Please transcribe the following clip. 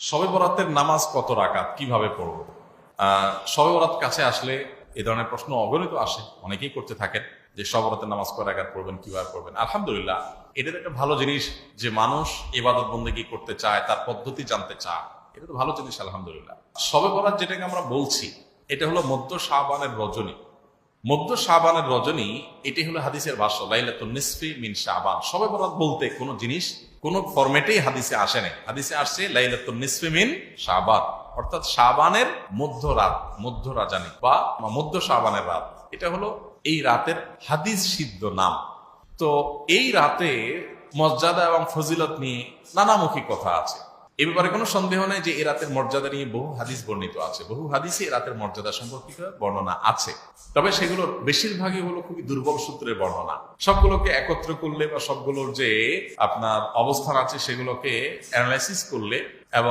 শবে বরাতের নামাজ কত রাকাত, কিভাবে পড়ব? শবে বরাত কাছে আসলে এ ধরনের প্রশ্ন অগণিত আসে, অনেকেই করতে থাকেন যে শবে বরাতের নামাজ কয় রাকাত পড়বেন, কিভাবে পড়বেন। আলহামদুলিল্লাহ, এটার একটা ভালো জিনিস যে মানুষ ইবাদত বন্দেগী করতে চায়, তার পদ্ধতি জানতে চায়, এটা তো ভালো জিনিস আলহামদুলিল্লাহ। শবে বরাত যেটাকে আমরা বলছি, এটা হলো মধ্য শাবানের রজনী। মধ্য শাবানের রজনী, এটি হলো হাদিসের ভাষ্য, লাইলাতুন নিসফি মিন শাবান। শবে বরাত বলতে কোনো জিনিস কোন ফরম্যাটেই হাদিসে আসে নাই। হাদিসে আসছে লাইলাতুন নিসফি মিন শাবান, অর্থাৎ শাবানের মধ্য রাত, মধ্য রাজানী বা মধ্য শাবানের রাত। এটা হলো এই রাতের হাদিস সিদ্ধ নাম। তো এই রাতে মর্যাদা এবং ফজিলত নিয়ে নানামুখী কথা আছে। এ ব্যাপারে কোনো সন্দেহ নেই যে এ রাতের মর্যাদা নিয়ে বহু হাদিস বর্ণিত আছে, বহু হাদিসে এ রাতের মর্যাদা সম্পর্কিত বর্ণনা আছে। তবে সেগুলোর বেশিরভাগই হলো খুবই দুর্বল সূত্রের বর্ণনা। সবগুলোকে একত্র করলে বা সবগুলোর যে আপনার অবস্থান আছে সেগুলোকে অ্যানালাইসিস করলে এবং